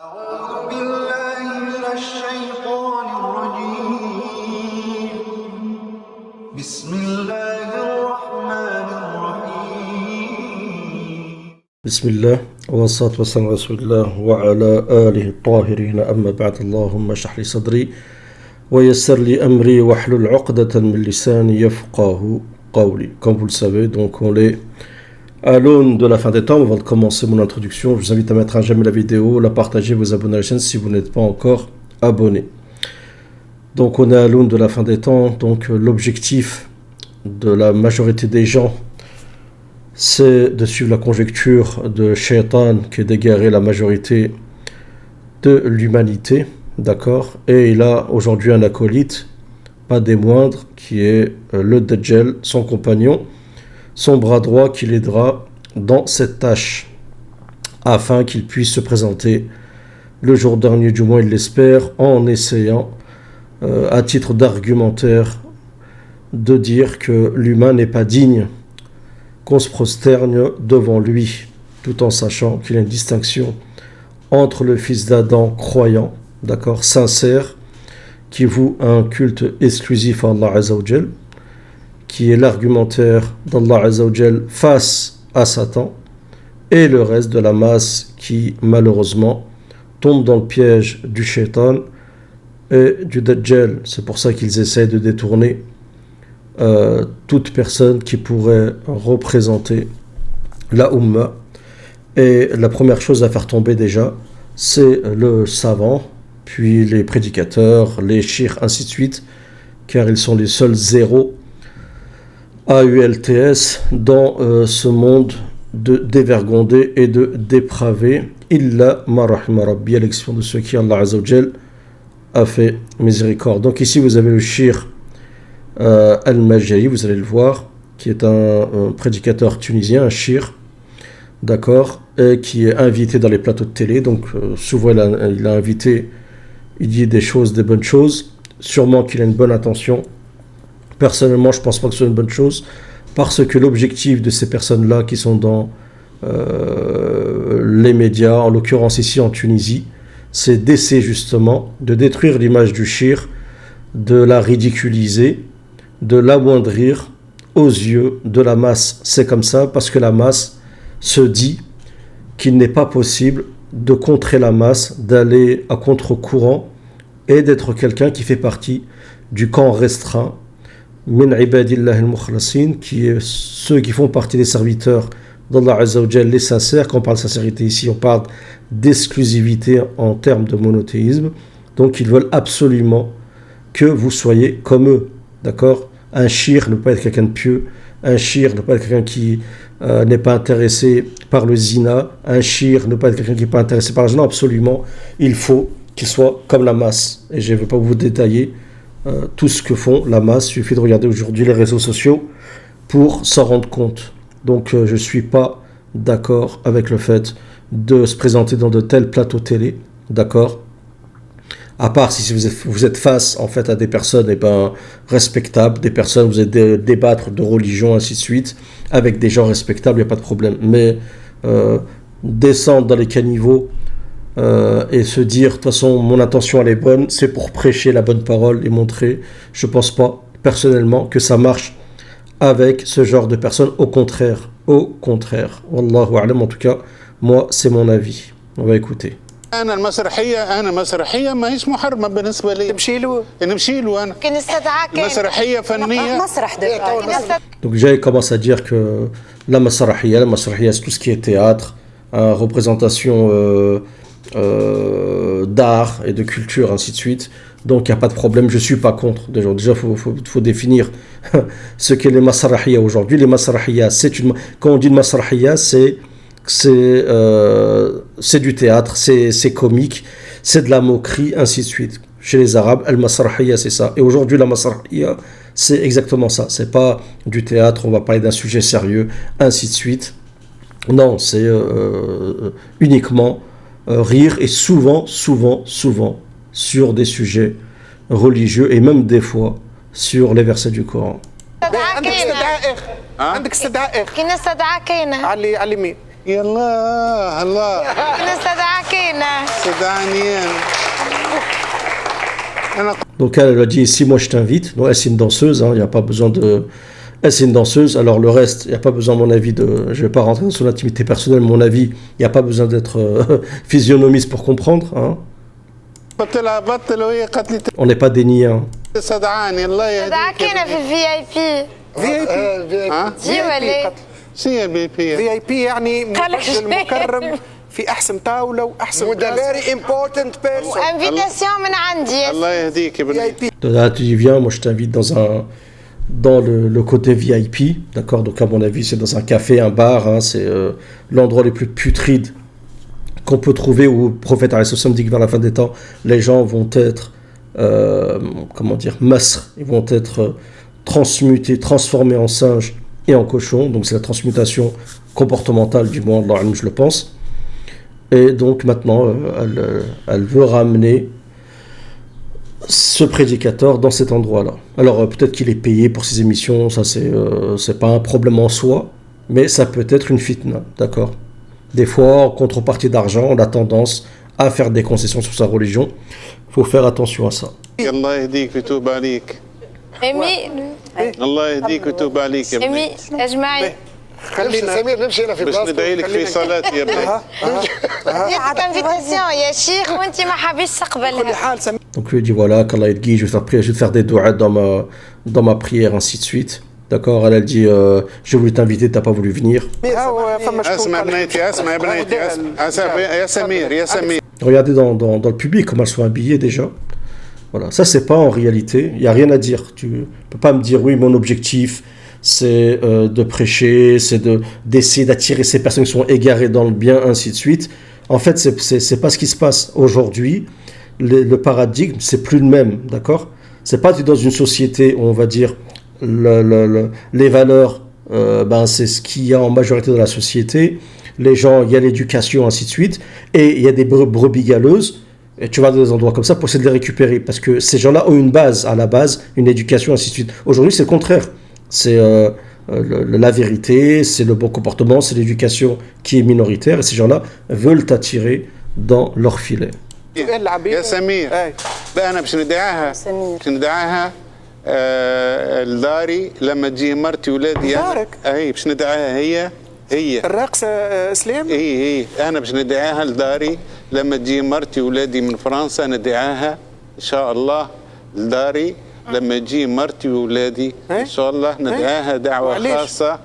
أعوذ بالله من الشيطان الرجيم بسم الله الرحمن الرحيم بسم الله والصلاة والسلام على رسول الله وعلى آله الطاهرين أما بعد اللهم اشرح لي صدري ويسر لي أمري واحلل عقدة من لساني يفقه قولي. Comme vous le savez, donc on est à l'aune de la fin des temps. Avant de commencer mon introduction, je vous invite à mettre un j'aime la vidéo, la partager, vous abonner à la chaîne si vous n'êtes pas encore abonné. Donc on est à l'aune de la fin des temps, donc l'objectif de la majorité des gens, c'est de suivre la conjecture de Shaitan qui est d'égarer la majorité de l'humanité, d'accord? Et il a aujourd'hui un acolyte, pas des moindres, qui est le Dajjal, son compagnon, son bras droit qui l'aidera dans cette tâche, afin qu'il puisse se présenter le jour dernier, du moins il l'espère, en essayant, à titre d'argumentaire, de dire que l'humain n'est pas digne qu'on se prosterne devant lui, tout en sachant qu'il y a une distinction entre le fils d'Adam croyant, d'accord, sincère, qui voue un culte exclusif à Allah Azzawajal, qui est l'argumentaire d'Allah Azzawajal face à Satan, et le reste de la masse qui, malheureusement, tombe dans le piège du Shaitan et du Dajjal. C'est pour ça qu'ils essaient de détourner toute personne qui pourrait représenter la Ummah. Et la première chose à faire tomber déjà, c'est le savant, puis les prédicateurs, les chiites, ainsi de suite, car ils sont les seuls zéros AULTS dans ce monde de dévergondés et de dépravés, illa ma rahima rabbi, à l'exception de ceux qui Allah Azzawajal a fait miséricorde. Donc ici vous avez le chiite Al-Majali, vous allez le voir, qui est un prédicateur tunisien, un chiite, d'accord, et qui est invité dans les plateaux de télé. Donc souvent il a invité, il dit des choses, des bonnes choses, sûrement qu'il a une bonne intention. Personnellement, je ne pense pas que ce soit une bonne chose, parce que l'objectif de ces personnes-là qui sont dans les médias, en l'occurrence ici en Tunisie, c'est d'essayer justement de détruire l'image du shir, de la ridiculiser, de l'amoindrir aux yeux de la masse. C'est comme ça parce que la masse se dit qu'il n'est pas possible de contrer la masse, d'aller à contre-courant et d'être quelqu'un qui fait partie du camp restreint min ibadillah al-mukhlasin, qui est ceux qui font partie des serviteurs d'Allah Azzawajal, les sincères. Quand on parle de sincérité ici, on parle d'exclusivité en termes de monothéisme. Donc ils veulent absolument que vous soyez comme eux, d'accord? Un shir ne peut pas être quelqu'un de pieux, un shir ne peut pas être quelqu'un qui n'est pas intéressé par le zina, un shir ne peut pas être quelqu'un qui n'est pas intéressé par l'argent. Absolument, il faut qu'il soit comme la masse. Et je ne vais pas vous détailler tout ce que font la masse. Il suffit de regarder aujourd'hui les réseaux sociaux pour s'en rendre compte. Donc je ne suis pas d'accord avec le fait de se présenter dans de tels plateaux télé, d'accord, à part si vous êtes face en fait à des personnes respectables, des personnes, vous êtes débattre de religion, ainsi de suite, avec des gens respectables, il n'y a pas de problème. Mais descendre dans les caniveaux et se dire, de toute façon, mon intention elle est bonne, c'est pour prêcher la bonne parole et montrer, je ne pense pas personnellement que ça marche avec ce genre de personnes. Au contraire, Wallahu a'lam, en tout cas, moi c'est mon avis. On va écouter. أنا مسرحية ما هيش محرمة بالنسبة لي. نمشي له أنا. كي نستدعاك مسرحية فنية. مسرح Donc j'ai commencé à dire que la masrahiyya c'est tout ce qui est théâtre, représentation d'art et de culture, ainsi de suite. Donc il n'y a pas de problème, je ne suis pas contre. Déjà, il faut définir ce qu'est les masrahiyya aujourd'hui. Les masrahiyya, quand on dit masrahiyya, c'est du théâtre, c'est comique, c'est de la moquerie, ainsi de suite. Chez les Arabes, al-masrahiyya, c'est ça. Et aujourd'hui, la masrahiyya, c'est exactement ça. C'est pas du théâtre, on va parler d'un sujet sérieux, ainsi de suite. Non, c'est uniquement rire, et souvent sur des sujets religieux, et même des fois sur les versets du Coran. كي نستدعاك يلا الله كي نستدعاك Donc elle a dit ici, moi je t'invite. Donc elle c'est une danseuse, il n'y a pas besoin de... Elle c'est une danseuse, alors le reste, il n'y a pas besoin à mon avis de... Je ne vais pas rentrer dans son intimité personnelle, mon avis, il n'y a pas besoin d'être physionomiste pour comprendre. Hein. On n'est pas des niais. صدعكينا في الفي اي بي جي ولا في اي بي يعني مقدم المكرم في احسن طاوله واحسن very important person. انفيتاسيون من عندي الله يهديك يا بني. Là, tu dis viens, moi je t'invite dans le côté VIP, d'accord. Donc à mon avis c'est dans un café, un bar, hein, c'est l'endroit le plus putride qu'on peut trouver où le prophète a dit que vers la fin des temps les gens vont être comment dire, masr, ils vont être transmutés, transformés en singes et en cochons. Donc c'est la transmutation comportementale du monde, je le pense. Et donc maintenant elle veut ramener ce prédicateur dans cet endroit-là. Alors peut-être qu'il est payé pour ses émissions, ça c'est pas un problème en soi, mais ça peut être une fitna, d'accord. Des fois, en contrepartie d'argent, on a tendance à faire des concessions sur sa religion. Il faut faire attention à ça. الله يهديك ويتوب عليك. امي الله يهديك ويتوب عليك يا امي بني. اجمعي خلينا سمير نمشي انا في باش ندعي لك في صلاتي يا بني. عطيتك انفيتاسيون يا شيخ وانت ما حابيش تقبلها. Donc lui dit voilà, qu'Allah te guide, je vais te faire des doigts dans ma prière, ainsi de suite. D'accord, elle dit j'ai voulu t'inviter, t'as pas voulu venir. اسمع بنيتي اسمع يا بنيتي اسمع يا سمير يا سمير. Regardez dans le public comment elles sont habillées déjà. Voilà, ça c'est pas en réalité, il n'y a rien à dire. Tu peux pas me dire oui, mon objectif c'est de prêcher, c'est d'essayer d'attirer ces personnes qui sont égarées dans le bien, ainsi de suite. En fait, c'est pas ce qui se passe. Aujourd'hui, le paradigme, c'est plus le même, d'accord. C'est pas dans une société où on va dire les valeurs, c'est ce qu'il y a en majorité dans la société. Les gens, il y a l'éducation, ainsi de suite, et il y a des brebis galeuses. Et tu vas dans des endroits comme ça pour essayer de les récupérer, parce que ces gens-là ont une base, à la base, une éducation, ainsi de suite. Aujourd'hui, c'est le contraire. C'est la vérité, c'est le bon comportement, c'est l'éducation qui est minoritaire, et ces gens-là veulent t'attirer dans leur filet. يا سمير لا انا باش ندعاها لداري لما تجي مرتي ولادي. دارك؟ اي باش ندعاها هي الرقصه اسلام. هي انا باش ندعاها لداري لما تجي مرتي ولادي من فرنسا. ندعاها ان شاء الله لداري لما تجي مرتي وولادي ان شاء الله. ندعاها دعوه خاصه.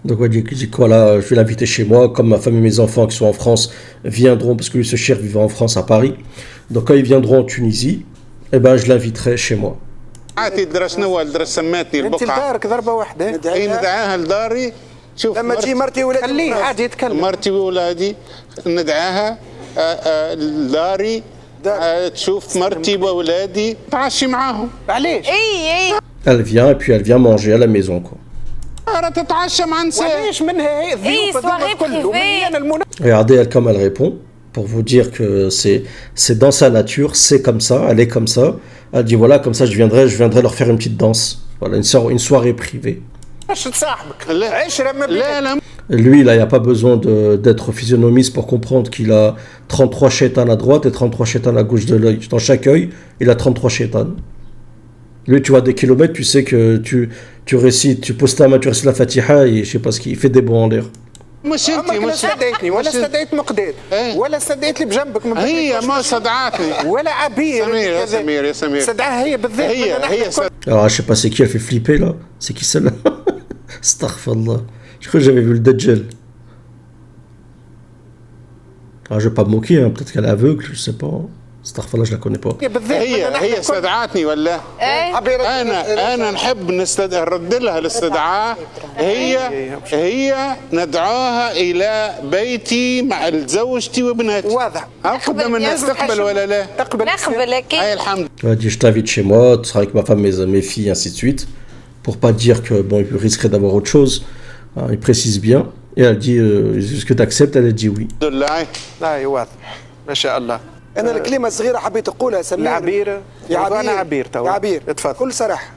Donc il dit que voilà, je vais l'inviter chez moi, comme ma femme et mes enfants qui sont en France viendront, parce que lui ce cher vivait en France à Paris. Donc quand ils viendront en Tunisie, eh ben je l'inviterai chez moi. عاتي درا شنو درا سماتني انت البقعه. لدارك ضربه واحده. ندعاها لداري. شوف لما تجي مرتي ولادي خليه عادي يتكلم. مرتي وولادي ندعاها لداري. تشوف مرتي وولادي تعشي معاهم. علاش؟ اي Elle vient et puis elle vient manger à la maison, quoi. راه تتعشى مع نساء. وليش منها هي الضيوف هذوما كله مليان المنى. Regardez elle comme elle répond, pour vous dire que c'est dans sa nature, c'est comme ça, elle est comme ça. Elle dit voilà, comme ça je viendrai leur faire une petite danse. Voilà, une soirée privée. باش تصاحبك عشره ما لا Lui, là, il n'y a pas besoin d'être physionomiste pour comprendre qu'il a 33 chétanes à droite et 33 chétanes à gauche de l'œil. Dans chaque œil, il a 33 chétanes. Lui, tu vois des kilomètres, tu sais que tu récites, tu poses ta main, tu récites la Fatiha et je sais pas ce qu'il fait des bons en l'air. مش انت لا مش استدعيتني ولا استدعيت مقداد ولا استدعيت اللي بجنبك هي ما صدعتني. ولا عبير. سمير يا سمير يا سمير. استدعاها هي بالذات. هي Alors, je sais pas c'est qui, elle fait flipper là. C'est qui celle-là? Astaghfirullah. Je crois que j'avais vu le Dajjal. Ah, je vais pas me moquer, hein. Peut-être qu'elle est aveugle, je sais pas. Astaghfirullah, je la connais pas. هي استدعتني ولا انا نحب نرد لها الاستدعاء. هي ندعوها الى بيتي مع زوجتي وبناتي. واضح. قدام الناس تقبل ولا لا؟ تقبل. نقبل اكيد. هاي الحمد. Elle dit je t'invite chez moi, tu seras avec ma femme, mes filles, ainsi de suite. Pour pas dire que bon, il risquerait d'avoir autre chose. Il précise bien. Et elle dit est-ce que tu acceptes? Elle dit oui. الحمد لله. لا واضح ما شاء الله. انا الكلمه الصغيره حبيت اقولها سمير. العبير يا عبير. انا عبير تو. يا عبير اتفضل. بكل صراحه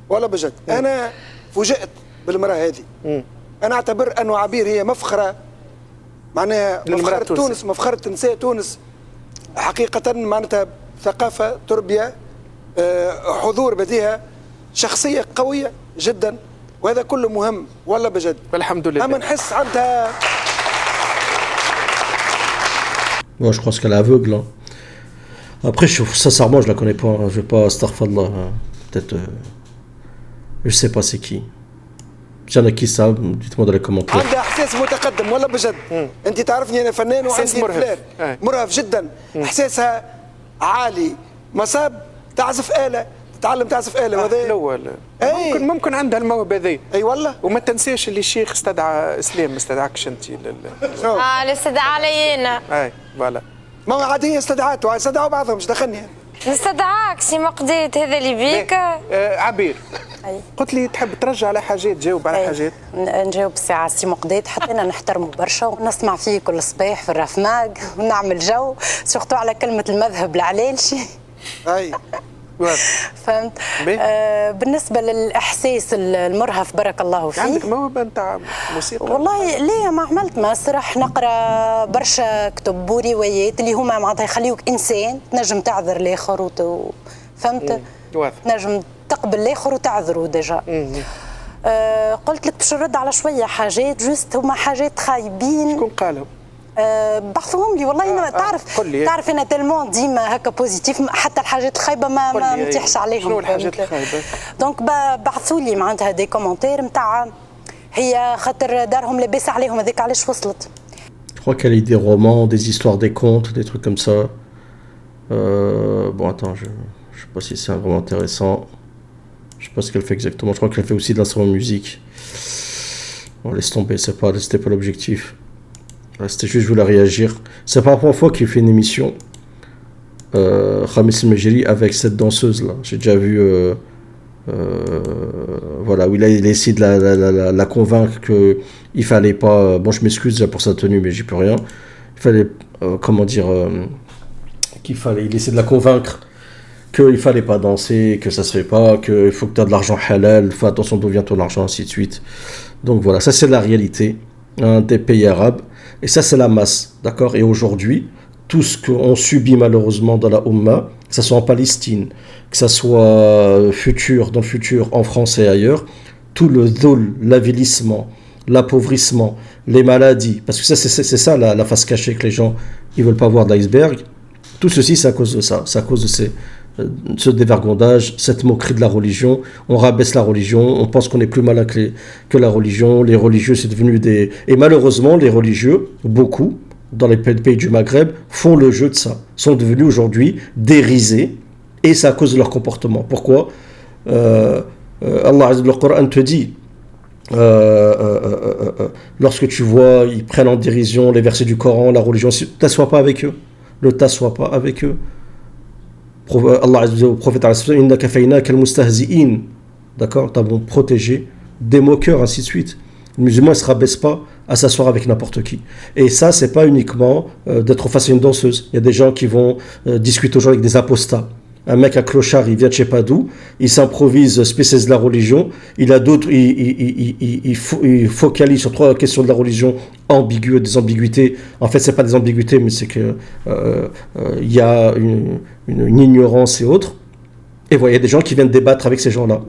ولا بجد. انا فوجئت بالمراه هذه. انا اعتبر انه عبير هي مفخره معناها للمرأة مفخرة تونس، مفخرة نساء تونس حقيقة، معناتها ثقافة، تربية، حضور بديهة، شخصية قوية جدا، وهذا كله مهم والله بجد. الحمد لله. أما نحس عندها. Moi, je pense qu'elle est aveugle. Hein. Après, sincèrement, je la connais pas. Hein. Je vais pas astaghfirullah. Hein. Peut-être. Je sais pas c'est qui. S'il y en a qui savent, dites-moi dans les commentaires. عندها إحساس متقدم والله بجد. أنت تعرفني أنا فنان وعندي فلان مرهف جدا. إحساسها عالي. مصاب تعزف آلة، تتعلم تعزف آلة وهذا. الأول. ممكن عندها الموهبة ذي. أي والله. وما تنساش اللي الشيخ استدعى اسلام، ما استدعاكش انت الاستدعاء علينا. اي فوالا. ما هو عادية استدعاته، استدعوا بعضهم، مش دخلني. نستدعاك سي ما قضيت هذا اللي بيك. عبير. قلت لي تحب ترجع على حاجات، تجاوب على حاجات. نجاوب الساعة سي مقديت، حتى أنا نحترمه برشا ونسمع فيه كل صباح في الرفماق ونعمل جو، سورتو على كلمة المذهب العلالشي. أي. فهمت. بالنسبة للإحساس المرهف بارك الله فيه. عندك موهبة نتاع موسيقى؟ والله ليه ما عملت مسرح، نقرا برشا كتب وروايات اللي هما معناتها يخليوك إنسان تنجم تعذر الآخر فهمت؟ تنجم تقبل الآخر وتعذره ديجا. قلت لك باش نرد على شوية حاجات جوست هما حاجات خايبين. شكون قالهم؟ بحثوهم لي والله. تعرف انا تلمون ديما هكا بوزيتيف، حتى الحاجات الخايبه ما نتيحش عليهم. شنو الحاجات الخايبه؟ دونك بعثوا لي معناتها دي كومونتير نتاع هي خاطر دارهم لاباس عليهم، هذيك علاش وصلت. Je crois qu'elle lit des romans, des histoires, des contes, des trucs comme ça. Bon, attends, je sais pas si c'est un roman intéressant. Je sais pas ce qu'elle fait exactement. Je crois qu'elle fait aussi de l'instrument de musique. Bon, laisse tomber, c'était pas l'objectif. C'était juste, je voulais réagir. C'est pas la première fois qu'il fait une émission, Khamis El-Mejri, avec cette danseuse-là. J'ai déjà vu, voilà, où il a essayé de la convaincre qu'il fallait pas. Bon, je m'excuse déjà pour sa tenue, mais j'y peux rien. Il fallait, comment dire, il essaie de la convaincre qu'il fallait pas danser, que ça se fait pas, qu'il faut que tu aies de l'argent halal, fais attention d'où vient ton argent, ainsi de suite. Donc voilà, ça c'est la réalité des pays arabes. Et ça, c'est la masse, d'accord? Et aujourd'hui, tout ce qu'on subit malheureusement dans la Ummah, que ce soit en Palestine, que ce soit dans le futur en France et ailleurs, tout le dhul, l'avilissement, l'appauvrissement, les maladies, parce que ça, c'est ça la face cachée que les gens ils veulent pas voir de l'iceberg. Tout ceci, c'est à cause de ça. C'est à cause de ce dévergondage, cette moquerie de la religion. On rabaisse la religion, on pense qu'on est plus malin que la religion. Les religieux, c'est devenu des... Et malheureusement, les religieux, beaucoup, dans les pays du Maghreb, font le jeu de ça. Sont devenus aujourd'hui dérisés, et c'est à cause de leur comportement. Pourquoi Allah, le Coran te dit, lorsque tu vois, ils prennent en dérision les versets du Coran, la religion, ne t'assois pas avec eux. Ne t'assois pas avec eux. Allah a dit au prophète, d'accord, t'as bon protégé des moqueurs, ainsi de suite. Le musulman ne se rabaisse pas à s'asseoir avec n'importe qui. Et ça, c'est pas uniquement d'être face à une danseuse. Il y a des gens qui vont discuter aujourd'hui avec des apostats. Un mec à clochard, il vient de je sais pas d'où, il s'improvise spécialiste de la religion, il a d'autres, il focalise sur trois questions de la religion ambiguës, des ambiguïtés. En fait, c'est pas des ambiguïtés, mais c'est que il y a une ignorance et autres. Et voilà, il y a des gens qui viennent débattre avec ces gens-là.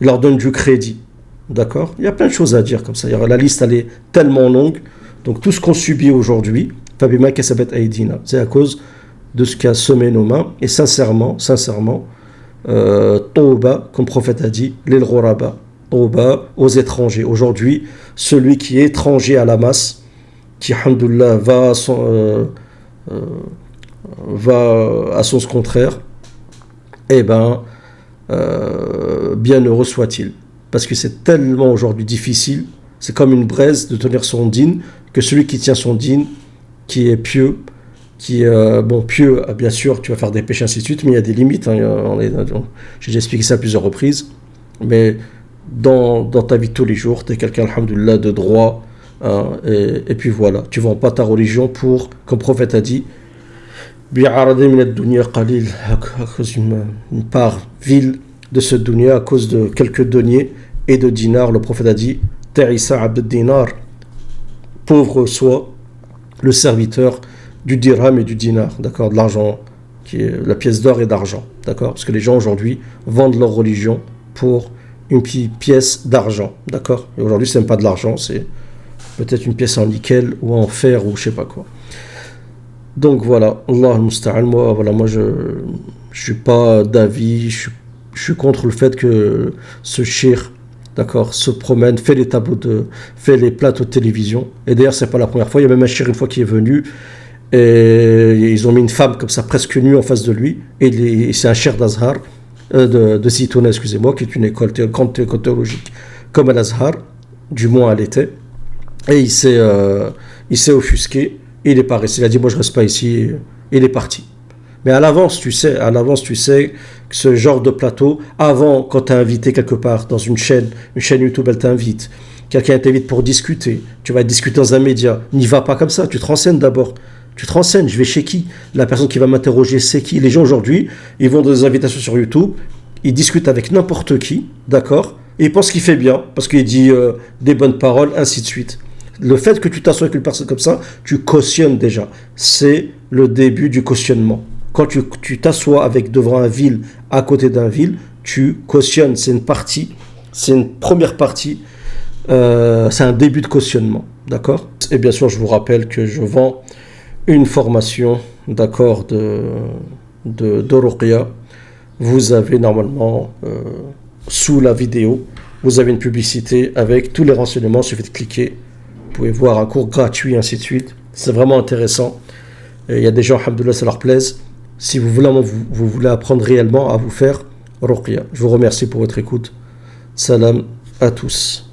Ils leur donnent du crédit. D'accord? Il y a plein de choses à dire comme ça. La liste, elle est tellement longue. Donc, tout ce qu'on subit aujourd'hui, c'est à cause de ce qu'a semé nos mains. Et sincèrement, Tawba, comme le prophète a dit, l'il ghuraba, Tawba aux étrangers. Aujourd'hui, celui qui est étranger à la masse, qui, alhamdoulilah, va à sens contraire, eh ben, bienheureux soit-il. Parce que c'est tellement aujourd'hui difficile, c'est comme une braise de tenir son dîn, que celui qui tient son dîn, qui est pieux, pieux, bien sûr, tu vas faire des péchés, ainsi de suite, mais il y a des limites. Hein, j'ai déjà expliqué ça à plusieurs reprises. Mais dans ta vie de tous les jours, tu es quelqu'un, alhamdoulilah, de droit. Hein, et puis voilà, tu ne vends pas ta religion pour, comme le prophète a dit, à cause d'une part vile de ce dunya, à cause de quelques deniers et de dinars. Le prophète a dit, Ta'isa abd dinar, pauvre soit le serviteur du dirham et du dinar, d'accord, de l'argent, qui est la pièce d'or et d'argent, d'accord, parce que les gens aujourd'hui vendent leur religion pour une petite pièce d'argent, d'accord, et aujourd'hui c'est même pas de l'argent, c'est peut-être une pièce en nickel ou en fer ou je sais pas quoi. Donc voilà, Allah al-Musta'an, moi je suis pas d'avis, je suis contre le fait que ce shir, d'accord, se promène, fait les plateaux de télévision. Et d'ailleurs, c'est pas la première fois. Il y a même un shir une fois qui est venu et ils ont mis une femme comme ça presque nue en face de lui. Et c'est un shir d'Azhar, de Zitouna, excusez-moi, qui est une grande école théologique comme Al-Azhar, du moins elle était. Et il s'est offusqué. Il est pas resté. Il a dit moi je reste pas ici. Il est parti. Mais à l'avance, tu sais que ce genre de plateau, avant, quand tu es invité quelque part dans une chaîne YouTube, elle t'invite, quelqu'un t'invite pour discuter, tu vas discuter dans un média, n'y va pas comme ça, tu te renseignes d'abord. Tu te renseignes, je vais chez qui? La personne qui va m'interroger, c'est qui? Les gens aujourd'hui, ils vont dans des invitations sur YouTube, ils discutent avec n'importe qui, d'accord? Et ils pensent qu'il fait bien, parce qu'il dit des bonnes paroles, ainsi de suite. Le fait que tu t'assoies avec une personne comme ça, tu cautionnes déjà. C'est le début du cautionnement. Quand tu t'assois devant un vil, à côté d'un vil, tu cautionnes. C'est une partie, c'est une première partie, c'est un début de cautionnement. D'accord? Et bien sûr, je vous rappelle que je vends une formation, d'accord, de Ruqya. Vous avez normalement, sous la vidéo, vous avez une publicité avec tous les renseignements. Il suffit de cliquer. Vous pouvez voir un cours gratuit, ainsi de suite. C'est vraiment intéressant. Et il y a des gens, alhamdoulilah, ça leur plaise. Si vous voulez apprendre réellement à vous faire Ruqya. Je vous remercie pour votre écoute. Salam à tous.